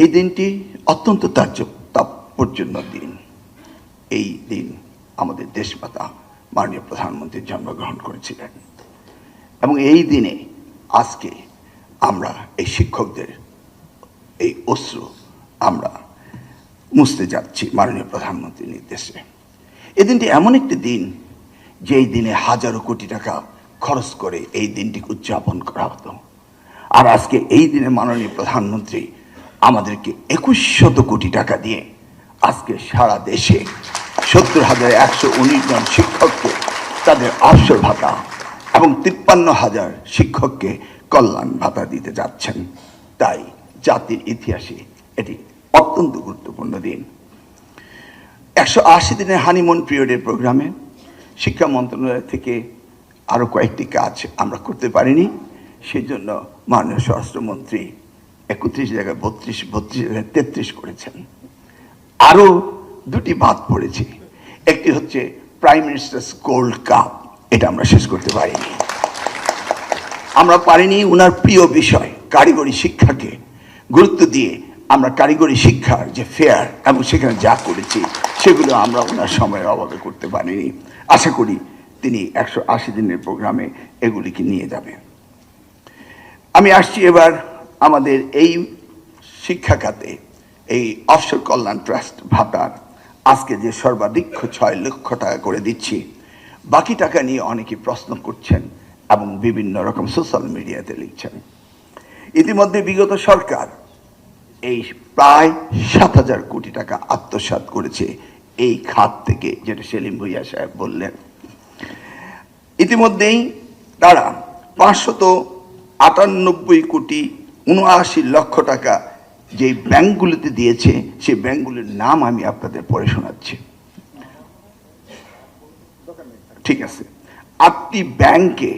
এই দিনটি অত্যন্ত তাৎপর্যপূর্ণ দিন। এই দিন আমাদের দেশমাতা মাননীয় প্রধানমন্ত্রী জন্মগ্রহণ করেছিলেন এবং এই দিনে আজকে আমরা এই শিক্ষকদের এই অশ্রু আমরা মুছতে যাচ্ছি মাননীয় প্রধানমন্ত্রীর নির্দেশে। এই দিনটি এমন একটি দিন যেই দিনে হাজারো কোটি টাকা খরচ করে এই দিনটিকে উদযাপন করা হতো, আর আজকে এই দিনে মাননীয় প্রধানমন্ত্রী আমাদেরকে 2100 কোটি টাকা দিয়ে আজকে সারা দেশে 70,119 জন শিক্ষককে তাদের অবসর ভাতা এবং 53,000 শিক্ষককে কল্যাণ ভাতা দিতে যাচ্ছেন। তাই জাতির ইতিহাসে এটি অত্যন্ত গুরুত্বপূর্ণ দিন। 180 দিনের হানিমুন পিরিয়ডের প্রোগ্রামে শিক্ষা মন্ত্রণালয় থেকে আরও কয়েকটি কাজ আমরা করতে পারিনি, সেজন্য মাননীয় স্বরাষ্ট্রমন্ত্রী 31 জায়গায় 32 জায়গায় 33 করেছেন। আরও দুটি বাদ পড়েছে। একটি হচ্ছে প্রাইম মিনিস্টার্স গোল্ড কাপ, এটা আমরা শেষ করতে পারিনি। আমরা পারিনি ওনার প্রিয় বিষয় কারিগরি শিক্ষাকে গুরুত্ব দিয়ে আমরা কারিগরি শিক্ষার যে ফেয়ার এবং সেখানে যা করেছি সেগুলো আমরা ওনার সময়ের অভাবে করতে পারিনি। আশা করি তিনি 180 দিনের প্রোগ্রামে এগুলিকে নিয়ে যাবেন। আমি আসছি এবার আমাদের এই শিক্ষা খাতে এই অবসর কল্যাণ ট্রাস্ট ভাতার আজকে যে সর্বাধিক 6 লক্ষ টাকা করে দিচ্ছি, বাকি টাকা নিয়ে অনেকে প্রশ্ন করছেন এবং বিভিন্ন রকম সোশ্যাল মিডিয়াতে লিখছেন। ইতিমধ্যে বিগত সরকার এই প্রায় 7,000 কোটি টাকা আত্মসাৎ করেছে এই খাত থেকে, যেটা সেলিম ভুইয়া সাহেব বললেন। ইতিমধ্যেই তারা 598 কোটি 79 লক্ষ টাকা যে ব্যাংকগুলিতে দিয়েছে, সেই ব্যাংকগুলির নাম আমি আপনাদের পড়ে শোনাচ্ছি। ঠিক আছে, 8টি ব্যাংকে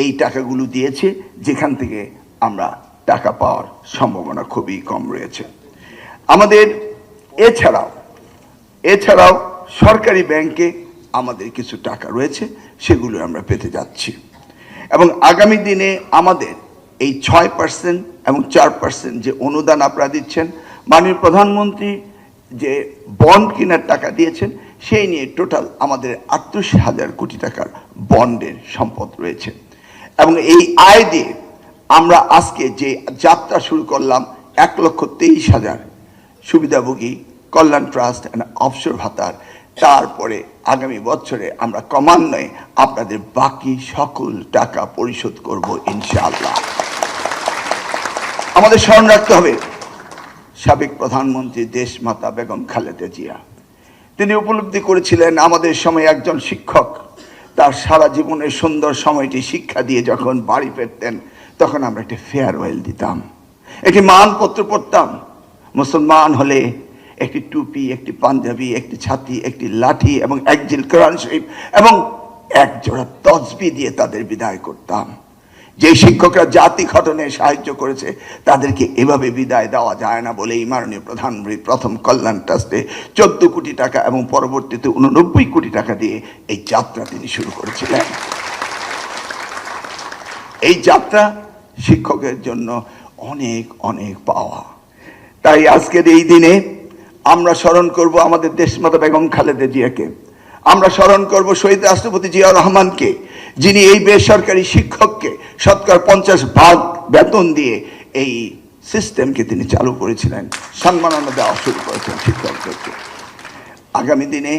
এই টাকাগুলো দিয়েছে, যেখান থেকে আমরা টাকা পাওয়ার সম্ভাবনা খুবই কম রয়েছে। আমাদের এছাড়াও সরকারি ব্যাংকে আমাদের কিছু টাকা রয়েছে, সেগুলো আমরা পেতে যাচ্ছি এবং আগামী দিনে আমাদের এই 6% এবং 4% যে অনুদান আপনারা দিচ্ছেন, মাননীয় প্রধানমন্ত্রী যে বন্ড কেনার টাকা দিয়েছেন, সেই নিয়ে টোটাল আমাদের 38,000 কোটি টাকার বন্ডের সম্পদ রয়েছে এবং এই আয় দিয়ে আমরা আজকে যে যাত্রা শুরু করলাম 1,23,000 সুবিধাভোগী কল্যাণ ট্রাস্ট অ্যান্ড অবসর ভাতার, তারপরে আগামী বছরে আমরা ক্রমান্বয়ে আপনাদের বাকি সকল টাকা পরিশোধ করব ইনশাআল্লাহ। আমাদের স্মরণ রাখতে হবে সাবেক প্রধানমন্ত্রী দেশমাতা বেগম খালেদা জিয়া, তিনি উপলব্ধি করেছিলেন আমাদের সময় একজন শিক্ষক তার সারা জীবনের সুন্দর সময়টি শিক্ষা দিয়ে যখন বাড়ি ফিরতেন, তখন আমরা একটি ফেয়ারওয়েল দিতাম, একটি মানপত্র পড়তাম। মুসলমান হলে একটি টুপি, একটি পাঞ্জাবি, একটি ছাতি, একটি লাঠি এবং এক জিল কোরআন শরীফ এবং এক জোড়া তসবিহ দিয়ে তাদের বিদায় করতাম। যে শিক্ষকরা জাতি গঠনে সাহায্য করেছে তাদেরকে এভাবে বিদায় দেওয়া যায় না বলেই মাননীয় প্রধানমন্ত্রী প্রথম কল্যাণ ট্রাস্টে 14 কোটি টাকা এবং পরবর্তীতে 89 কোটি টাকা দিয়ে এই যাত্রা তিনি শুরু করেছিলেন। এই যাত্রা শিক্ষকের জন্য অনেক অনেক পাওয়া। তাই আজকের এই দিনে আমরা স্মরণ করব আমাদের দেশমাতা বেগম খালেদা জিয়াকে, আমরা স্মরণ করব শহীদ রাষ্ট্রপতি জিয়াউর রহমানকে, যিনি এই বেসরকারি শিক্ষককে 50% বেতন দিয়ে এই সিস্টেমকে তিনি চালু করেছিলেন, সম্মাননা দেওয়া শুরু করেছেন শিক্ষকদেরকে। আগামী দিনে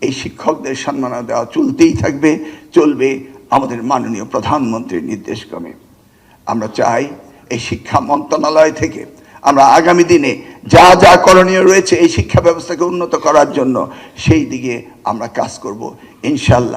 এই শিক্ষকদের সম্মাননা দেওয়া চলতেই থাকবে, চলবে আমাদের মাননীয় প্রধানমন্ত্রীর নির্দেশক্রমে। আমরা চাই এই শিক্ষা মন্ত্রণালয় থেকে আমরা আগামী দিনে যা যা করণীয় রয়েছে এই শিক্ষা ব্যবস্থাকে উন্নত করার জন্য, সেই দিকে আমরা কাজ করব ইনশাআল্লাহ।